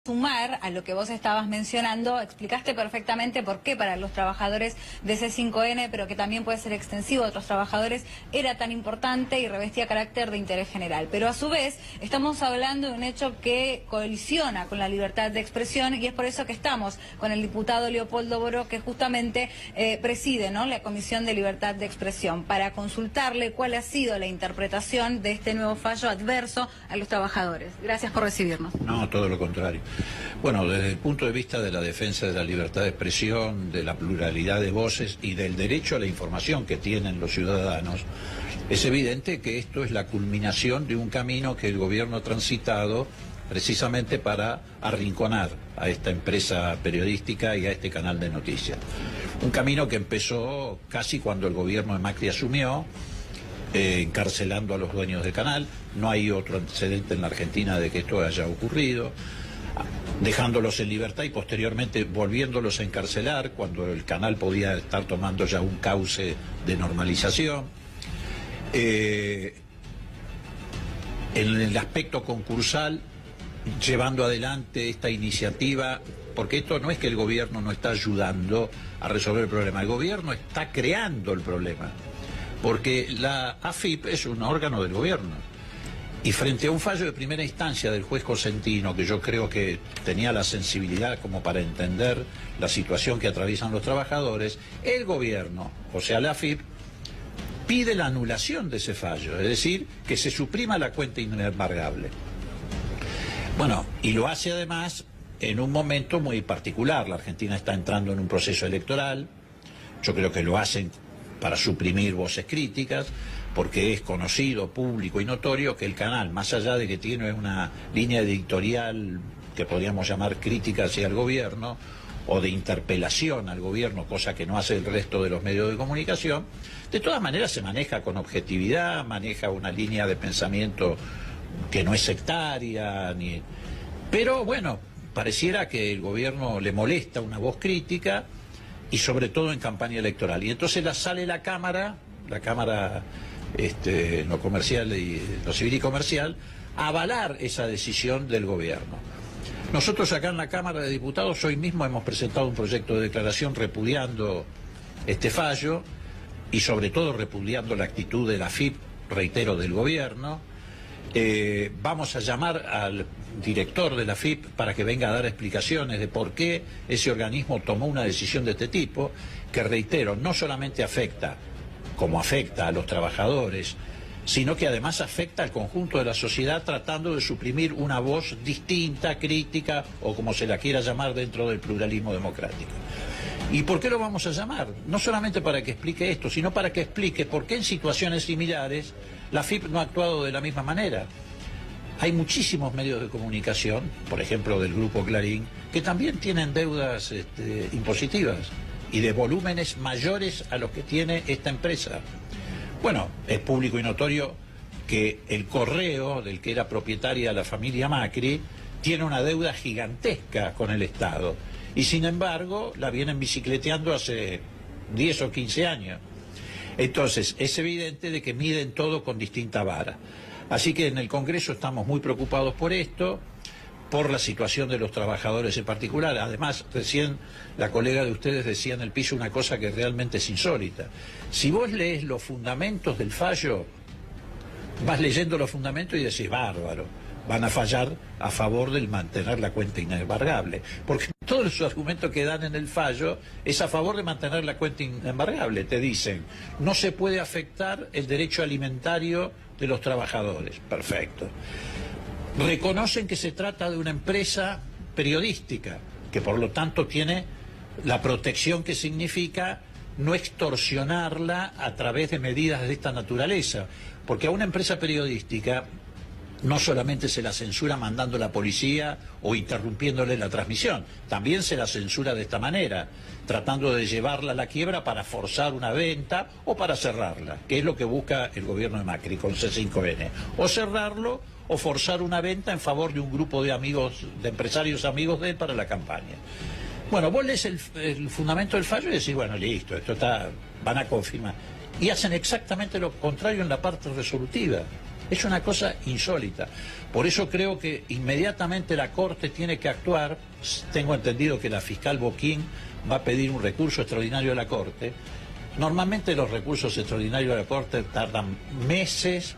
Sumar a lo que vos estabas mencionando, explicaste perfectamente por qué para los trabajadores de C5N, pero que también puede ser extensivo a otros trabajadores, era tan importante y revestía carácter de interés general. Pero a su vez, estamos hablando de un hecho que colisiona con la libertad de expresión y es por eso que estamos con el diputado Leopoldo Boró, que justamente preside, ¿no?, la Comisión de Libertad de Expresión, para consultarle cuál ha sido la interpretación de este nuevo fallo adverso a los trabajadores. Gracias por recibirnos. No, todo lo contrario. Bueno, desde el punto de vista de la defensa de la libertad de expresión, de la pluralidad de voces y del derecho a la información que tienen los ciudadanos, es evidente que esto es la culminación de un camino que el gobierno ha transitado precisamente para arrinconar a esta empresa periodística y a este canal de noticias. Un camino que empezó casi cuando el gobierno de Macri asumió, encarcelando a los dueños del canal. No hay otro antecedente en la Argentina de que esto haya ocurrido, dejándolos en libertad y posteriormente volviéndolos a encarcelar cuando el canal podía estar tomando ya un cauce de normalización. En el aspecto concursal, llevando adelante esta iniciativa, porque esto no es que el gobierno no está ayudando a resolver el problema, el gobierno está creando el problema, porque la AFIP es un órgano del gobierno. Y frente a un fallo de primera instancia del juez Cosentino, que yo creo que tenía la sensibilidad como para entender la situación que atraviesan los trabajadores, el gobierno, o sea la AFIP, pide la anulación de ese fallo, es decir, que se suprima la cuenta inembargable. Bueno, y lo hace además en un momento muy particular. La Argentina está entrando en un proceso electoral, yo creo que lo hacen para suprimir voces críticas, porque es conocido, público y notorio que el canal, más allá de que tiene una línea editorial que podríamos llamar crítica hacia el gobierno, o de interpelación al gobierno, cosa que no hace el resto de los medios de comunicación, de todas maneras se maneja con objetividad, maneja una línea de pensamiento que no es sectaria, pero bueno, pareciera que el gobierno le molesta una voz crítica, y sobre todo en campaña electoral. Y entonces sale la Cámara lo comercial y lo civil y comercial, a avalar esa decisión del gobierno. Nosotros acá en la Cámara de Diputados hoy mismo hemos presentado un proyecto de declaración repudiando este fallo y sobre todo repudiando la actitud de la AFIP, reitero, del gobierno. Vamos a llamar al director de la AFIP para que venga a dar explicaciones de por qué ese organismo tomó una decisión de este tipo, que reitero, no solamente afecta como afecta a los trabajadores, sino que además afecta al conjunto de la sociedad, tratando de suprimir una voz distinta, crítica, o como se la quiera llamar dentro del pluralismo democrático. ¿Y por qué lo vamos a llamar? No solamente para que explique esto, sino para que explique por qué en situaciones similares la AFIP no ha actuado de la misma manera. Hay muchísimos medios de comunicación, por ejemplo del Grupo Clarín, que también tienen deudas impositivas y de volúmenes mayores a los que tiene esta empresa. Bueno, es público y notorio que el Correo, del que era propietaria la familia Macri, tiene una deuda gigantesca con el Estado. Y sin embargo, la vienen bicicleteando hace 10 o 15 años. Entonces, es evidente de que miden todo con distinta vara. Así que en el Congreso estamos muy preocupados por esto, por la situación de los trabajadores en particular. Además, recién la colega de ustedes decía en el piso una cosa que realmente es insólita. Si vos lees los fundamentos del fallo, vas leyendo los fundamentos y decís, bárbaro, van a fallar a favor del mantener la cuenta inembargable. Porque todos los argumentos que dan en el fallo es a favor de mantener la cuenta inembargable. Te dicen, no se puede afectar el derecho alimentario de los trabajadores. Perfecto. Reconocen que se trata de una empresa periodística, que por lo tanto tiene la protección que significa no extorsionarla a través de medidas de esta naturaleza, porque a una empresa periodística no solamente se la censura mandando a la policía o interrumpiéndole la transmisión, también se la censura de esta manera, tratando de llevarla a la quiebra para forzar una venta o para cerrarla, que es lo que busca el gobierno de Macri con C5N, o cerrarlo o forzar una venta en favor de un grupo de amigos, de empresarios amigos de él para la campaña. Bueno, vos lees el fundamento del fallo y decís, bueno, listo, van a confirmar. Y hacen exactamente lo contrario en la parte resolutiva. Es una cosa insólita. Por eso creo que inmediatamente la Corte tiene que actuar. Tengo entendido que la fiscal Boquín va a pedir un recurso extraordinario a la Corte. Normalmente los recursos extraordinarios de la Corte tardan meses,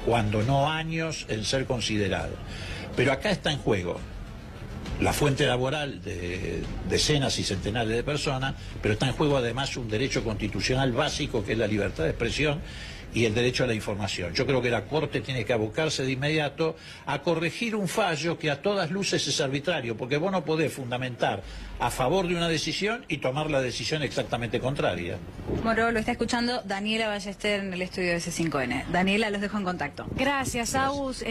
cuando no años, en ser considerados. Pero acá está en juego la fuente laboral de decenas y centenares de personas, pero está en juego además un derecho constitucional básico que es la libertad de expresión y el derecho a la información. Yo creo que la Corte tiene que abocarse de inmediato a corregir un fallo que a todas luces es arbitrario, porque vos no podés fundamentar a favor de una decisión y tomar la decisión exactamente contraria. Moro, lo está escuchando Daniela Ballester en el estudio de C5N. Daniela, los dejo en contacto. Gracias, Agus.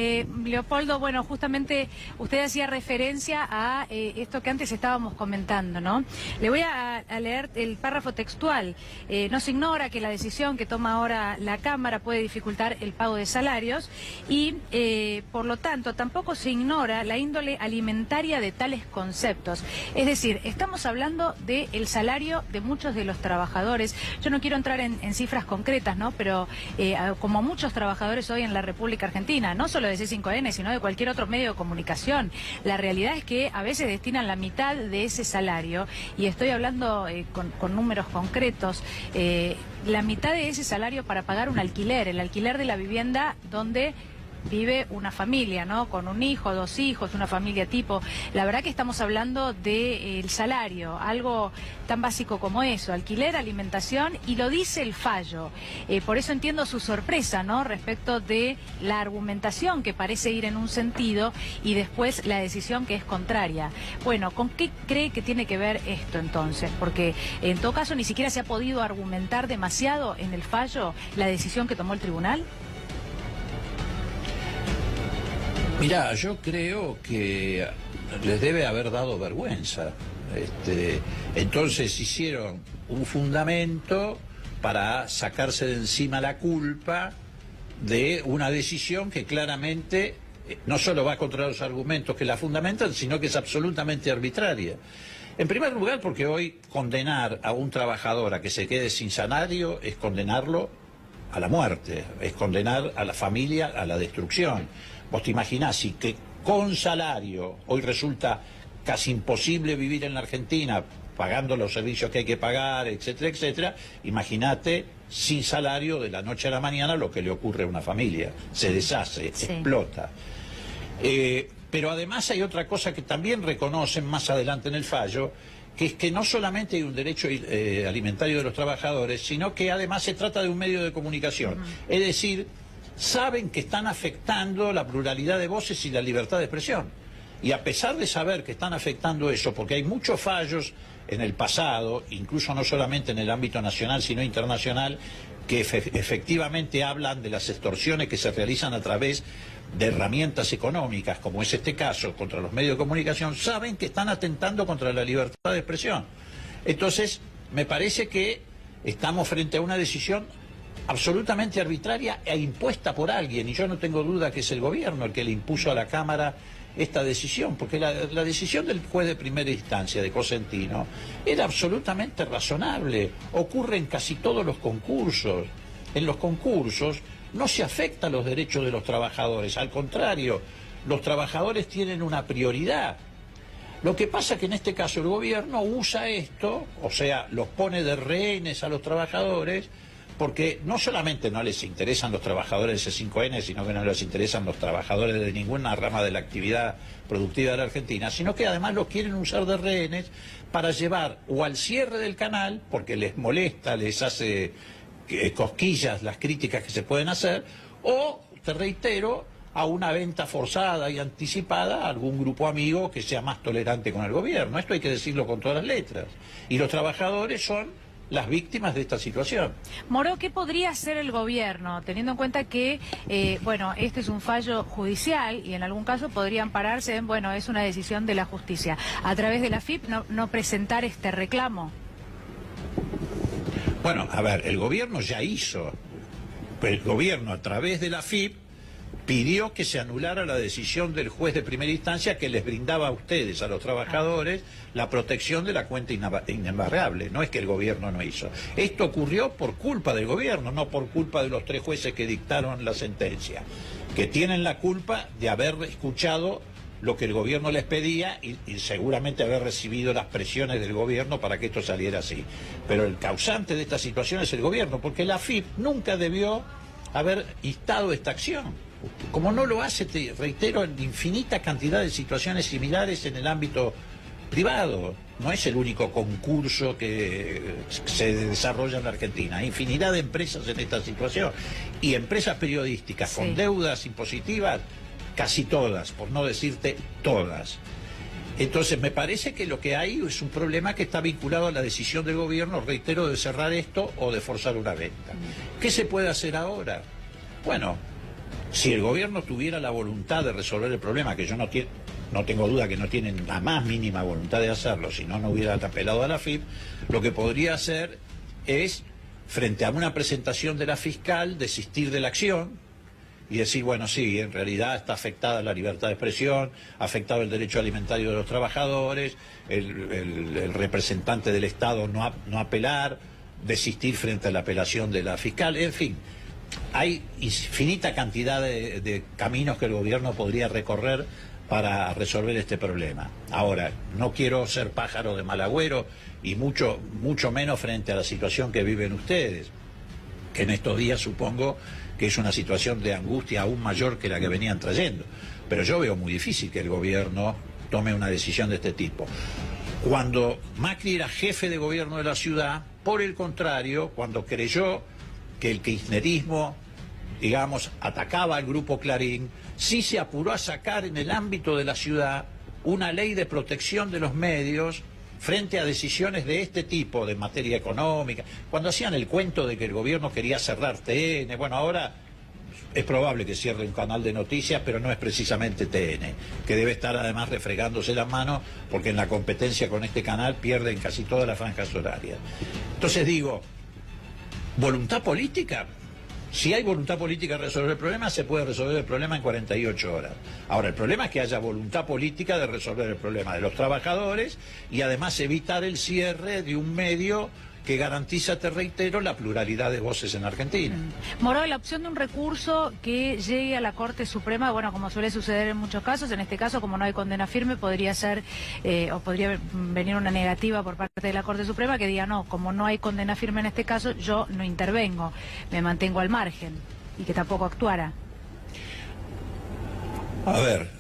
Leopoldo, bueno, justamente usted hacía referencia a esto que antes estábamos comentando, ¿no? Le voy a leer el párrafo textual. No se ignora que la decisión que toma ahora la Cámara puede dificultar el pago de salarios y, por lo tanto, tampoco se ignora la índole alimentaria de tales conceptos. Es decir, estamos hablando del salario de muchos de los trabajadores. Yo no quiero entrar en cifras concretas, ¿no? Pero como muchos trabajadores hoy en la República Argentina, no solo de C5N, sino de cualquier otro medio de comunicación, la realidad es que a veces destinan la mitad de ese salario, y estoy hablando con números concretos, la mitad de ese salario para pagar un alquiler, el alquiler de la vivienda donde vive una familia, ¿no? Con un hijo, 2 hijos, una familia tipo. La verdad que estamos hablando del salario, algo tan básico como eso, alquiler, alimentación, y lo dice el fallo. Por eso entiendo su sorpresa, ¿no? Respecto de la argumentación que parece ir en un sentido y después la decisión que es contraria. Bueno, ¿con qué cree que tiene que ver esto entonces? Porque en todo caso ni siquiera se ha podido argumentar demasiado en el fallo la decisión que tomó el tribunal. Mirá, yo creo que les debe haber dado vergüenza. Entonces hicieron un fundamento para sacarse de encima la culpa de una decisión que claramente no solo va contra los argumentos que la fundamentan, sino que es absolutamente arbitraria. En primer lugar, porque hoy condenar a un trabajador a que se quede sin salario es condenarlo a la muerte, es condenar a la familia a la destrucción. Vos te imaginás si que con salario hoy resulta casi imposible vivir en la Argentina pagando los servicios que hay que pagar, etcétera, etcétera. Imagínate sin salario de la noche a la mañana lo que le ocurre a una familia. Se deshace, sí, explota. Pero además hay otra cosa que también reconocen más adelante en el fallo, que es que no solamente hay un derecho alimentario de los trabajadores, sino que además se trata de un medio de comunicación. Es decir, saben que están afectando la pluralidad de voces y la libertad de expresión. Y a pesar de saber que están afectando eso, porque hay muchos fallos en el pasado, incluso no solamente en el ámbito nacional, sino internacional, que efectivamente hablan de las extorsiones que se realizan a través de herramientas económicas, como es este caso, contra los medios de comunicación, saben que están atentando contra la libertad de expresión. Entonces, me parece que estamos frente a una decisión absolutamente arbitraria e impuesta por alguien, y yo no tengo duda que es el gobierno el que le impuso a la Cámara esta decisión, porque la decisión del juez de primera instancia, de Cosentino, era absolutamente razonable. Ocurre en casi todos los concursos. En los concursos no se afectan los derechos de los trabajadores, al contrario, los trabajadores tienen una prioridad. Lo que pasa es que en este caso el gobierno usa esto, o sea, los pone de rehenes a los trabajadores, porque no solamente no les interesan los trabajadores de C5N, sino que no les interesan los trabajadores de ninguna rama de la actividad productiva de la Argentina, sino que además los quieren usar de rehenes para llevar o al cierre del canal, porque les molesta, les hace cosquillas las críticas que se pueden hacer, o, te reitero, a una venta forzada y anticipada a algún grupo amigo que sea más tolerante con el gobierno. Esto hay que decirlo con todas las letras. Y los trabajadores son las víctimas de esta situación. Moro, ¿qué podría hacer el gobierno, teniendo en cuenta que, bueno, este es un fallo judicial y en algún caso podría ampararse en, bueno, es una decisión de la justicia? A través de la AFIP no presentar este reclamo. Bueno, a ver, el gobierno ya hizo. El gobierno a través de la AFIP pidió que se anulara la decisión del juez de primera instancia que les brindaba a ustedes, a los trabajadores, la protección de la cuenta inembargable. No es que el gobierno no hizo. Esto ocurrió por culpa del gobierno, no por culpa de los 3 jueces que dictaron la sentencia, que tienen la culpa de haber escuchado lo que el gobierno les pedía y seguramente haber recibido las presiones del gobierno para que esto saliera así. Pero el causante de esta situación es el gobierno, porque la AFIP nunca debió haber instado esta acción. Como no lo hace, te reitero, en infinita cantidad de situaciones similares en el ámbito privado. No es el único concurso que se desarrolla en la Argentina. Hay infinidad de empresas en esta situación. Y empresas periodísticas con deudas impositivas, casi todas, por no decirte todas. Entonces me parece que lo que hay es un problema que está vinculado a la decisión del gobierno, reitero, de cerrar esto o de forzar una venta. ¿Qué se puede hacer ahora? Bueno, si el gobierno tuviera la voluntad de resolver el problema, que yo no tengo duda que no tienen la más mínima voluntad de hacerlo, si no, no hubiera apelado a la AFIP, lo que podría hacer es, frente a una presentación de la fiscal, desistir de la acción y decir, bueno, sí, en realidad está afectada la libertad de expresión, afectado el derecho alimentario de los trabajadores, el representante del Estado no apelar, desistir frente a la apelación de la fiscal, en fin. Hay infinita cantidad de caminos que el gobierno podría recorrer para resolver este problema. Ahora, no quiero ser pájaro de mal agüero y mucho menos frente a la situación que viven ustedes, que en estos días supongo que es una situación de angustia aún mayor que la que venían trayendo. Pero yo veo muy difícil que el gobierno tome una decisión de este tipo. Cuando Macri era jefe de gobierno de la ciudad, por el contrario, cuando creyó que el kirchnerismo, digamos, atacaba al Grupo Clarín, sí se apuró a sacar en el ámbito de la ciudad una ley de protección de los medios frente a decisiones de este tipo, de materia económica. Cuando hacían el cuento de que el gobierno quería cerrar TN, bueno, ahora es probable que cierre un canal de noticias, pero no es precisamente TN, que debe estar además refregándose las manos porque en la competencia con este canal pierden casi todas las franjas horarias. Entonces digo, ¿voluntad política? Si hay voluntad política de resolver el problema, se puede resolver el problema en 48 horas. Ahora, el problema es que haya voluntad política de resolver el problema de los trabajadores y además evitar el cierre de un medio que garantiza, te reitero, la pluralidad de voces en Argentina. Moró, la opción de un recurso que llegue a la Corte Suprema, bueno, como suele suceder en muchos casos, en este caso, como no hay condena firme, podría ser, o podría venir una negativa por parte de la Corte Suprema que diga, no, como no hay condena firme en este caso, yo no intervengo, me mantengo al margen, y que tampoco actuara. A ver,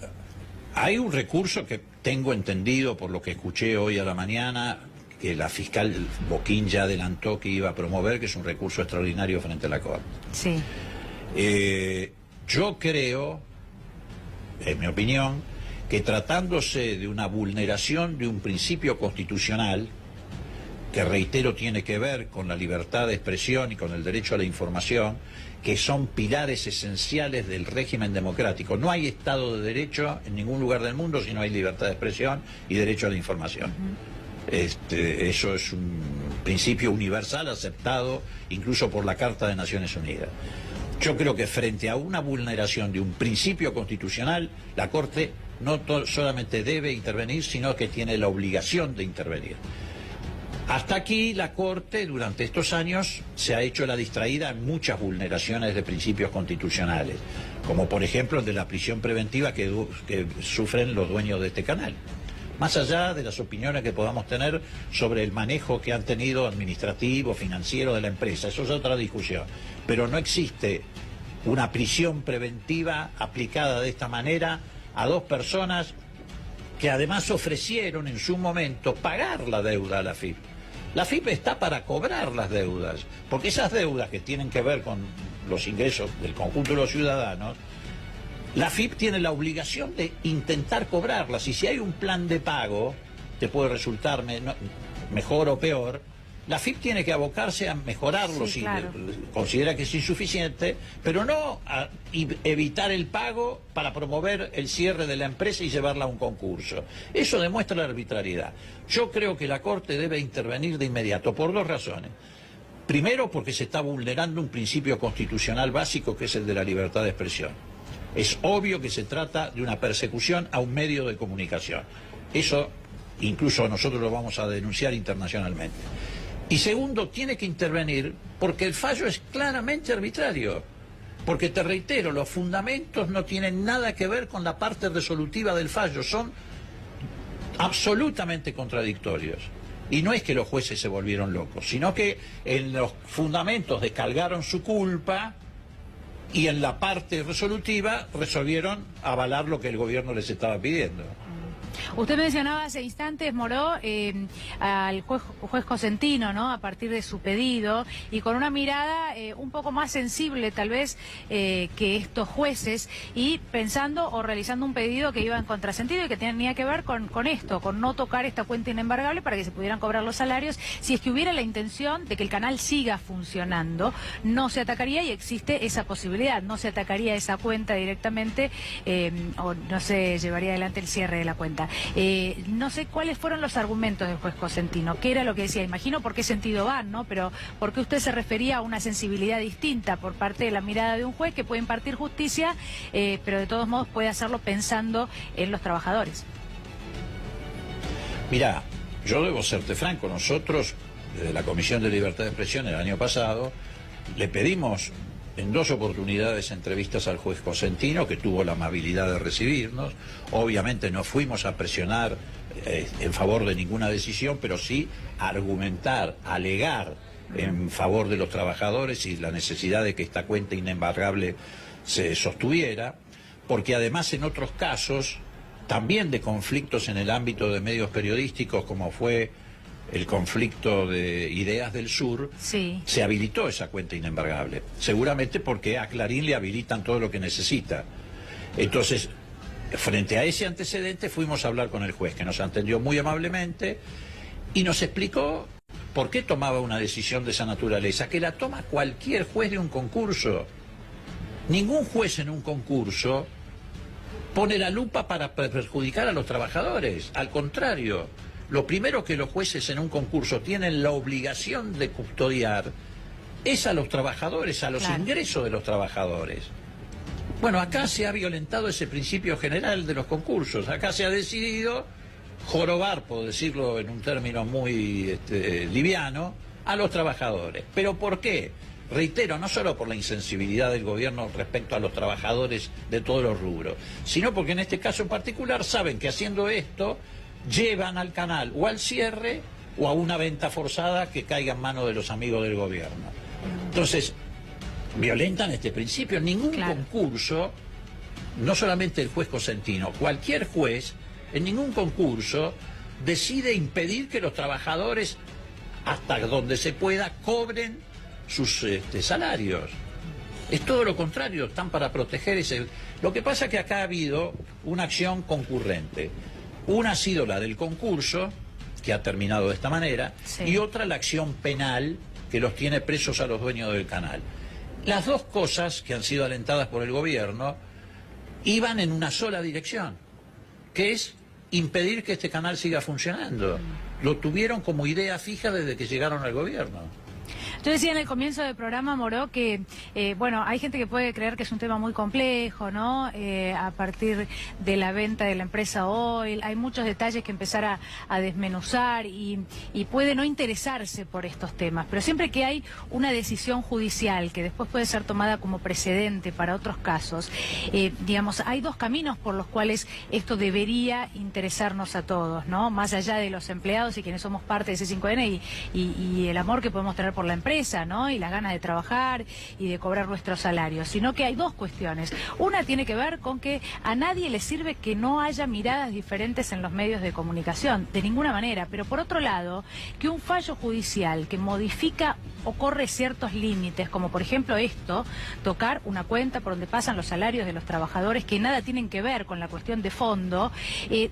hay un recurso que tengo entendido por lo que escuché hoy a la mañana, que la fiscal Boquín ya adelantó que iba a promover, que es un recurso extraordinario frente a la Corte. Sí. Yo creo, en mi opinión, que tratándose de una vulneración de un principio constitucional, que reitero tiene que ver con la libertad de expresión y con el derecho a la información, que son pilares esenciales del régimen democrático. No hay Estado de Derecho en ningún lugar del mundo si no hay libertad de expresión y derecho a la información. Eso es un principio universal aceptado incluso por la Carta de Naciones Unidas. Yo creo que frente a una vulneración de un principio constitucional, la Corte no solamente debe intervenir, sino que tiene la obligación de intervenir. Hasta aquí la Corte durante estos años se ha hecho la distraída en muchas vulneraciones de principios constitucionales, como por ejemplo el de la prisión preventiva que sufren los dueños de este canal. Más allá de las opiniones que podamos tener sobre el manejo que han tenido administrativo, financiero de la empresa, eso es otra discusión. Pero no existe una prisión preventiva aplicada de esta manera a dos personas que además ofrecieron en su momento pagar la deuda a la AFIP. La AFIP está para cobrar las deudas, porque esas deudas que tienen que ver con los ingresos del conjunto de los ciudadanos, la AFIP tiene la obligación de intentar cobrarlas, y si hay un plan de pago, te puede resultar mejor o peor, la AFIP tiene que abocarse a mejorarlo si considera que es insuficiente, pero no a evitar el pago para promover el cierre de la empresa y llevarla a un concurso. Eso demuestra la arbitrariedad. Yo creo que la Corte debe intervenir de inmediato por dos razones. Primero, porque se está vulnerando un principio constitucional básico que es el de la libertad de expresión. Es obvio que se trata de una persecución a un medio de comunicación. Eso incluso nosotros lo vamos a denunciar internacionalmente. Y segundo, tiene que intervenir porque el fallo es claramente arbitrario. Porque te reitero, los fundamentos no tienen nada que ver con la parte resolutiva del fallo, son absolutamente contradictorios. Y no es que los jueces se volvieron locos, sino que en los fundamentos descargaron su culpa y en la parte resolutiva resolvieron avalar lo que el gobierno les estaba pidiendo. Usted mencionaba hace instantes, Moró, al juez Cosentino, ¿no? A partir de su pedido y con una mirada un poco más sensible tal vez que estos jueces y pensando o realizando un pedido que iba en contrasentido y que tenía que ver con esto, con no tocar esta cuenta inembargable para que se pudieran cobrar los salarios. Si es que hubiera la intención de que el canal siga funcionando, no se atacaría y existe esa posibilidad, no se atacaría esa cuenta directamente o no se llevaría adelante el cierre de la cuenta. No sé cuáles fueron los argumentos del juez Cosentino, qué era lo que decía, imagino por qué sentido van, ¿no? Pero ¿por qué usted se refería a una sensibilidad distinta por parte de la mirada de un juez que puede impartir justicia, pero de todos modos puede hacerlo pensando en los trabajadores? Mirá, yo debo serte franco, nosotros, desde la Comisión de Libertad de Expresión el año pasado, le pedimos en 2 oportunidades entrevistas al juez Cosentino, que tuvo la amabilidad de recibirnos. Obviamente no fuimos a presionar en favor de ninguna decisión, pero sí a argumentar, alegar en favor de los trabajadores y la necesidad de que esta cuenta inembargable se sostuviera, porque además en otros casos, también de conflictos en el ámbito de medios periodísticos, como fue el conflicto de Ideas del Sur, sí, se habilitó esa cuenta inembargable. Seguramente porque a Clarín le habilitan todo lo que necesita. Entonces, frente a ese antecedente fuimos a hablar con el juez, que nos atendió muy amablemente y nos explicó por qué tomaba una decisión de esa naturaleza, que la toma cualquier juez de un concurso. Ningún juez en un concurso pone la lupa para perjudicar a los trabajadores. Al contrario, lo primero que los jueces en un concurso tienen la obligación de custodiar es a los trabajadores, a los ingresos de los trabajadores. Bueno, acá se ha violentado ese principio general de los concursos. Acá se ha decidido jorobar, por decirlo en un término muy liviano, a los trabajadores. ¿Pero por qué? Reitero, no solo por la insensibilidad del gobierno respecto a los trabajadores de todos los rubros, sino porque en este caso en particular saben que haciendo esto llevan al canal o al cierre o a una venta forzada que caiga en manos de los amigos del gobierno. Entonces, violentan este principio. Ningún concurso, no solamente el juez Cosentino, cualquier juez, en ningún concurso decide impedir que los trabajadores, hasta donde se pueda, cobren sus salarios. Es todo lo contrario, están para proteger ese... Lo que pasa es que acá ha habido una acción concurrente. Una ha sido la del concurso, que ha terminado de esta manera, y otra la acción penal que los tiene presos a los dueños del canal. Las dos cosas que han sido alentadas por el gobierno iban en una sola dirección, que es impedir que este canal siga funcionando. Lo tuvieron como idea fija desde que llegaron al gobierno. Yo decía en el comienzo del programa, Moró, que, bueno, hay gente que puede creer que es un tema muy complejo, ¿no? A partir de la venta de la empresa Oil, hay muchos detalles que empezar a desmenuzar y puede no interesarse por estos temas. Pero siempre que hay una decisión judicial que después puede ser tomada como precedente para otros casos, digamos, hay 2 caminos por los cuales esto debería interesarnos a todos, ¿no? Más allá de los empleados y quienes somos parte de C5N y el amor que podemos tener por la empresa, ¿no? Y las ganas de trabajar y de cobrar nuestros salarios, sino que hay 2 cuestiones. Una tiene que ver con que a nadie le sirve que no haya miradas diferentes en los medios de comunicación, de ninguna manera, pero por otro lado, que un fallo judicial que modifica o corre ciertos límites, como por ejemplo esto, tocar una cuenta por donde pasan los salarios de los trabajadores que nada tienen que ver con la cuestión de fondo,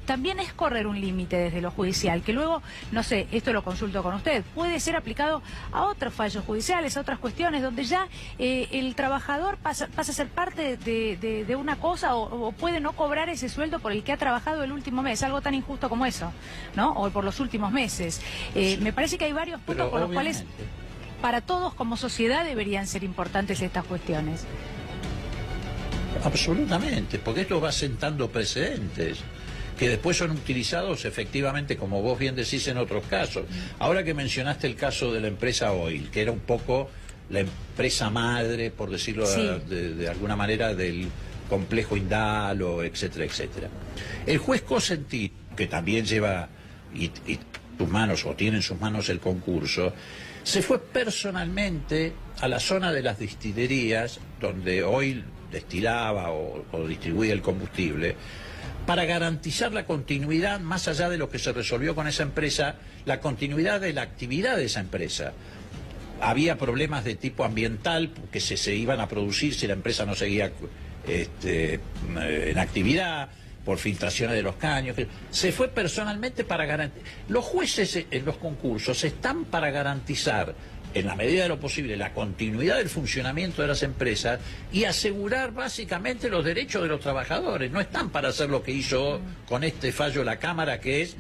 también es correr un límite desde lo judicial, que luego, no sé, esto lo consulto con usted, puede ser aplicado a otros fallos judiciales, a otras cuestiones, donde ya el trabajador pasa a ser parte de una cosa o puede no cobrar ese sueldo por el que ha trabajado el último mes, algo tan injusto como eso, ¿no? O por los últimos meses. Me parece que hay varios puntos por los cuales para todos como sociedad deberían ser importantes estas cuestiones. Absolutamente, porque esto va sentando precedentes que después son utilizados efectivamente, como vos bien decís, en otros casos. Ahora que mencionaste el caso de la empresa Oil, que era un poco la empresa madre, por decirlo sí, de alguna manera, del complejo Indalo, etcétera, etcétera. El juez Cosentino, que también lleva y sus manos, o tiene en sus manos el concurso, se fue personalmente a la zona de las destilerías donde Oil destilaba o distribuía el combustible, para garantizar la continuidad, más allá de lo que se resolvió con esa empresa, la continuidad de la actividad de esa empresa. Había problemas de tipo ambiental que se iban a producir si la empresa no seguía en actividad, por filtraciones de los caños. Se fue personalmente para garantizar. Los jueces en los concursos están para garantizar, en la medida de lo posible, la continuidad del funcionamiento de las empresas y asegurar básicamente los derechos de los trabajadores. No están para hacer lo que hizo con este fallo la Cámara, que es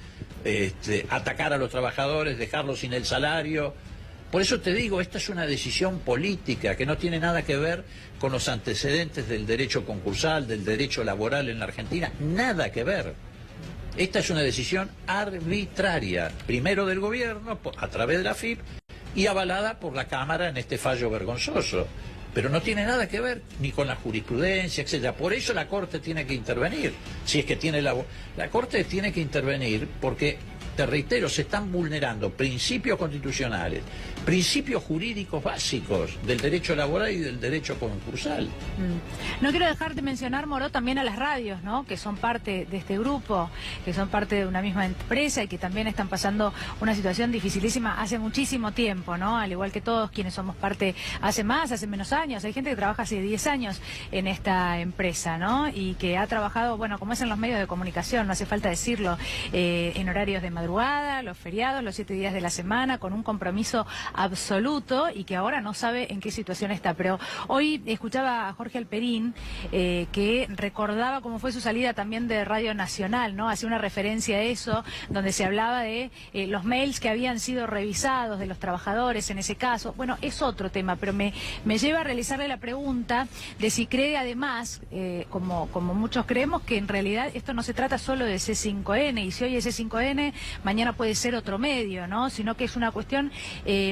atacar a los trabajadores, dejarlos sin el salario. Por eso te digo, esta es una decisión política que no tiene nada que ver con los antecedentes del derecho concursal, del derecho laboral en la Argentina, nada que ver. Esta es una decisión arbitraria, primero del gobierno, a través de la AFIP, y avalada por la Cámara en este fallo vergonzoso. Pero no tiene nada que ver ni con la jurisprudencia, etcétera. Por eso la Corte tiene que intervenir. Si es que tiene la Corte tiene que intervenir porque, te reitero, se están vulnerando principios constitucionales, principios jurídicos básicos del derecho laboral y del derecho concursal. No quiero dejar de mencionar, Moró, también a las radios, ¿no?, que son parte de este grupo, que son parte de una misma empresa y que también están pasando una situación dificilísima hace muchísimo tiempo, ¿no? Al igual que todos quienes somos parte hace más, hace menos años. Hay gente que trabaja hace 10 años en esta empresa, ¿no? Y que ha trabajado, bueno, como es en los medios de comunicación, no hace falta decirlo, en horarios de madrugada, los feriados, los 7 días de la semana, con un compromiso absoluto y que ahora no sabe en qué situación está. Pero hoy escuchaba a Jorge Alperín, que recordaba cómo fue su salida también de Radio Nacional, ¿no? Hacía una referencia a eso, donde se hablaba de los mails que habían sido revisados de los trabajadores en ese caso. Bueno, es otro tema, pero me lleva a realizarle la pregunta de si cree además, como muchos creemos, que en realidad esto no se trata solo de C5N, y si hoy es C5N, mañana puede ser otro medio, ¿no? Sino que es una cuestión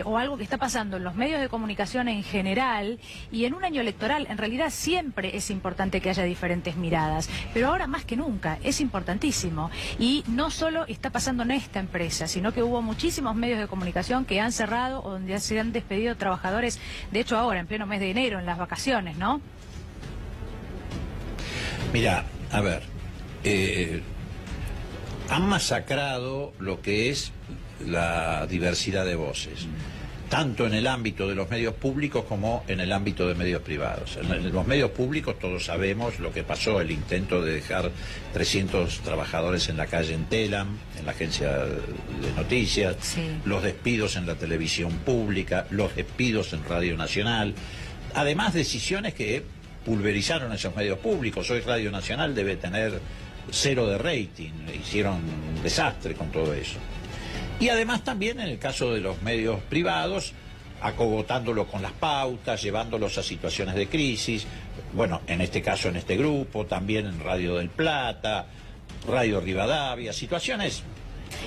o algo que está pasando en los medios de comunicación en general, y en un año electoral en realidad siempre es importante que haya diferentes miradas, pero ahora más que nunca es importantísimo, y no solo está pasando en esta empresa, sino que hubo muchísimos medios de comunicación que han cerrado o donde se han despedido trabajadores, de hecho ahora en pleno mes de enero, en las vacaciones, ¿no? Mira, a ver, han masacrado lo que es la diversidad de voces, tanto en el ámbito de los medios públicos como en el ámbito de medios privados. En los medios públicos todos sabemos lo que pasó, el intento de dejar 300 trabajadores en la calle en Telam, en la agencia de noticias, sí, los despidos en la televisión pública, los despidos en Radio Nacional, además decisiones que pulverizaron esos medios públicos. Hoy Radio Nacional debe tener 0 de rating, hicieron un desastre con todo eso. Y además también en el caso de los medios privados, acogotándolo con las pautas, llevándolos a situaciones de crisis, bueno, en este caso en este grupo, también en Radio del Plata, Radio Rivadavia, situaciones...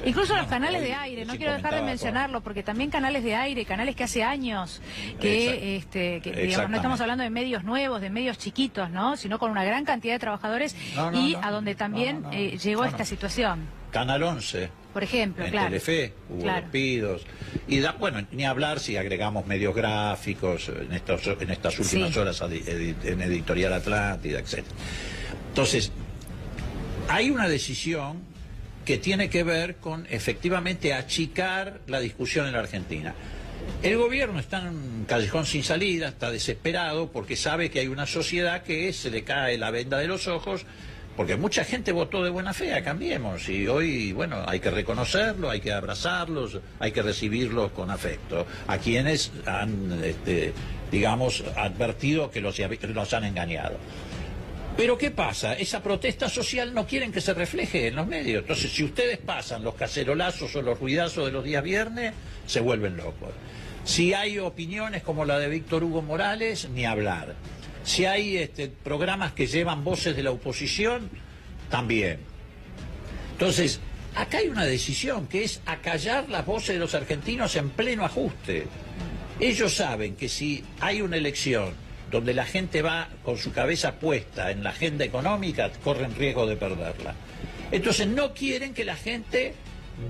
Incluso los canales de aire, no quiero dejar de mencionarlo, porque también canales de aire, canales que hace años que digamos, no estamos hablando de medios nuevos, de medios chiquitos, ¿no?, sino con una gran cantidad de trabajadores, a donde también llegó esta situación. Canal 11, por ejemplo, en claro. Telefe hubo despidos, y bueno, ni hablar si agregamos medios gráficos en estas últimas horas en Editorial Atlántida, etc. Entonces, hay una decisión que tiene que ver con efectivamente achicar la discusión en la Argentina. El gobierno está en un callejón sin salida, está desesperado porque sabe que hay una sociedad que se le cae la venda de los ojos, porque mucha gente votó de buena fe a Cambiemos, y hoy, bueno, hay que reconocerlo, hay que abrazarlos, hay que recibirlos con afecto, a quienes han, digamos, advertido que los han engañado. Pero ¿qué pasa? Esa protesta social no quieren que se refleje en los medios. Entonces, si ustedes pasan los cacerolazos o los ruidazos de los días viernes, se vuelven locos. Si hay opiniones como la de Víctor Hugo Morales, ni hablar. Si hay programas que llevan voces de la oposición, también. Entonces, acá hay una decisión que es acallar las voces de los argentinos en pleno ajuste. Ellos saben que si hay una elección donde la gente va con su cabeza puesta en la agenda económica, corren riesgo de perderla. Entonces no quieren que la gente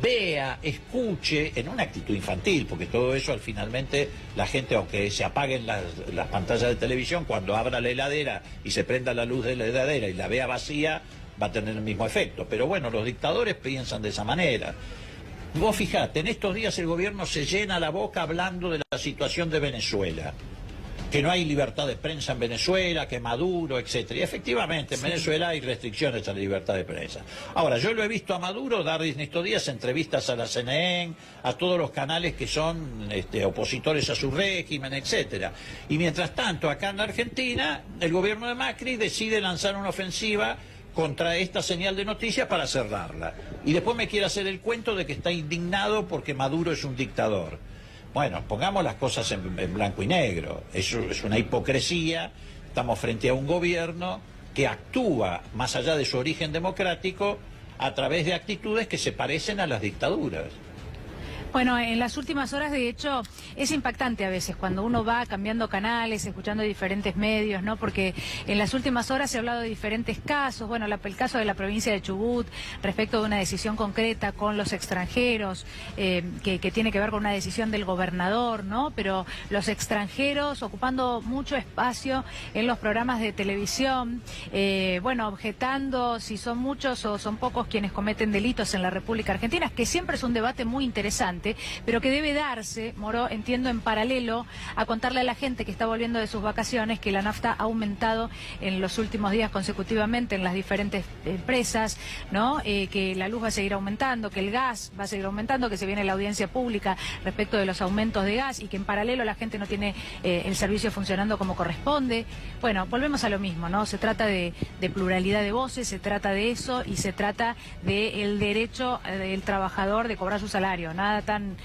vea, escuche, en una actitud infantil, porque todo eso finalmente la gente, aunque se apaguen las pantallas de televisión, cuando abra la heladera y se prenda la luz de la heladera y la vea vacía, va a tener el mismo efecto. Pero bueno, los dictadores piensan de esa manera. Vos fijate, en estos días el gobierno se llena la boca hablando de la situación de Venezuela, que no hay libertad de prensa en Venezuela, que Maduro, etcétera. Y efectivamente, en Venezuela hay restricciones a la libertad de prensa. Ahora, yo lo he visto a Maduro dar en estos días entrevistas a la CNN, a todos los canales que son opositores a su régimen, etcétera. Y mientras tanto, acá en la Argentina, el gobierno de Macri decide lanzar una ofensiva contra esta señal de noticias para cerrarla. Y después me quiere hacer el cuento de que está indignado porque Maduro es un dictador. Bueno, pongamos las cosas en blanco y negro. Eso es una hipocresía. Estamos frente a un gobierno que actúa, más allá de su origen democrático, a través de actitudes que se parecen a las dictaduras. Bueno, en las últimas horas, de hecho, es impactante a veces cuando uno va cambiando canales, escuchando diferentes medios, ¿no? Porque en las últimas horas se ha hablado de diferentes casos. Bueno, el caso de la provincia de Chubut, respecto de una decisión concreta con los extranjeros, que tiene que ver con una decisión del gobernador, ¿no? Pero los extranjeros ocupando mucho espacio en los programas de televisión, bueno, objetando si son muchos o son pocos quienes cometen delitos en la República Argentina, que siempre es un debate muy interesante, pero que debe darse, Moro, entiendo, en paralelo a contarle a la gente que está volviendo de sus vacaciones que la nafta ha aumentado en los últimos días consecutivamente en las diferentes empresas, ¿no? Que la luz va a seguir aumentando, que el gas va a seguir aumentando, que se viene la audiencia pública respecto de los aumentos de gas y que en paralelo la gente no tiene el servicio funcionando como corresponde. Bueno, volvemos a lo mismo, ¿no? Se trata de pluralidad de voces, se trata de eso y se trata del derecho del trabajador de cobrar su salario. Nada tan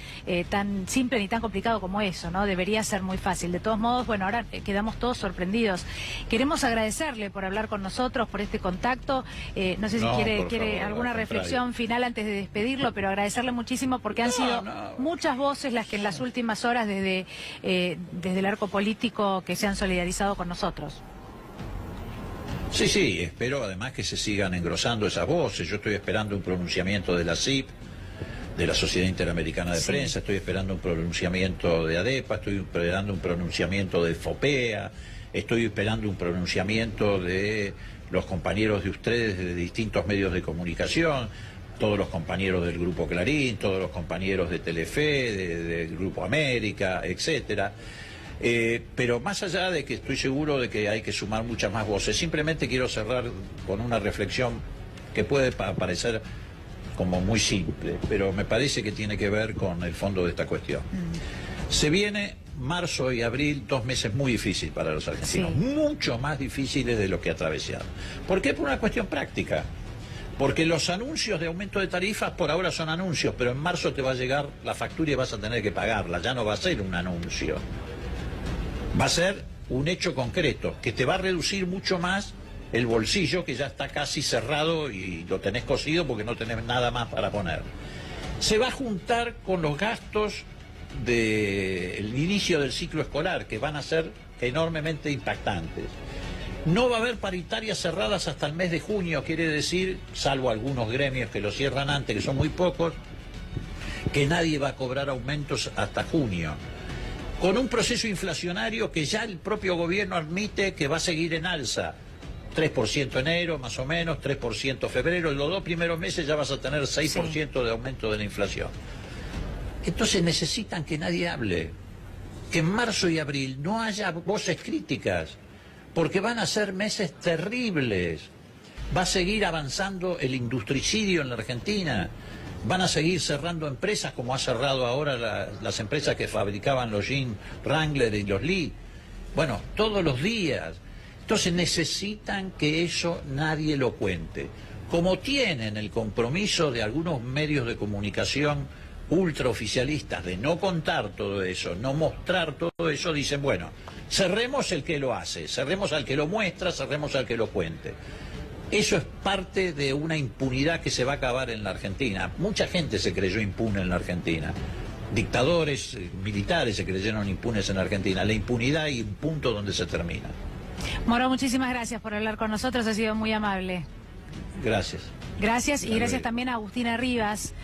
simple ni tan complicado como eso, ¿no? Debería ser muy fácil. De todos modos, bueno, ahora quedamos todos sorprendidos. Queremos agradecerle por hablar con nosotros, por este contacto. No sé si quiere alguna reflexión final antes de despedirlo, pero agradecerle muchísimo porque han sido muchas voces las que en las últimas horas desde el arco político que se han solidarizado con nosotros. Sí, espero además que se sigan engrosando esas voces. Yo estoy esperando un pronunciamiento de la CIP, de la Sociedad Interamericana de Prensa, estoy esperando un pronunciamiento de ADEPA, estoy esperando un pronunciamiento de FOPEA, estoy esperando un pronunciamiento de los compañeros de ustedes de distintos medios de comunicación, todos los compañeros del Grupo Clarín, todos los compañeros de Telefe, del Grupo América, etcétera. Pero más allá de que estoy seguro de que hay que sumar muchas más voces, simplemente quiero cerrar con una reflexión que puede parecer como muy simple, pero me parece que tiene que ver con el fondo de esta cuestión. Se viene marzo y abril, 2 meses muy difíciles para los argentinos, mucho más difíciles de lo que atravesaron. ¿Por qué? Por una cuestión práctica. Porque los anuncios de aumento de tarifas por ahora son anuncios, pero en marzo te va a llegar la factura y vas a tener que pagarla. Ya no va a ser un anuncio. Va a ser un hecho concreto que te va a reducir mucho más el bolsillo, que ya está casi cerrado y lo tenés cosido porque no tenés nada más para poner. Se va a juntar con los gastos del inicio del ciclo escolar, que van a ser enormemente impactantes. No va a haber paritarias cerradas hasta el mes de junio, quiere decir, salvo algunos gremios que lo cierran antes, que son muy pocos, que nadie va a cobrar aumentos hasta junio. Con un proceso inflacionario que ya el propio gobierno admite que va a seguir en alza. 3% enero, más o menos, 3% febrero. En los 2 primeros meses ya vas a tener 6% de aumento de la inflación. Entonces necesitan que nadie hable. Que en marzo y abril no haya voces críticas, porque van a ser meses terribles. Va a seguir avanzando el industricidio en la Argentina. Van a seguir cerrando empresas como ha cerrado ahora las empresas que fabricaban los jeans Wrangler y los Lee. Bueno, todos los días. Entonces necesitan que eso nadie lo cuente. Como tienen el compromiso de algunos medios de comunicación ultraoficialistas de no contar todo eso, no mostrar todo eso, dicen, bueno, Cerremos el que lo hace, cerremos al que lo muestra, cerremos al que lo cuente. Eso es parte de una impunidad que se va a acabar en la Argentina. Mucha gente se creyó impune en la Argentina. Dictadores militares se creyeron impunes en Argentina. La impunidad hay un punto donde se termina. Moro, muchísimas gracias por hablar con nosotros, ha sido muy amable. Gracias. Gracias y gracias también a Agustina Rivas.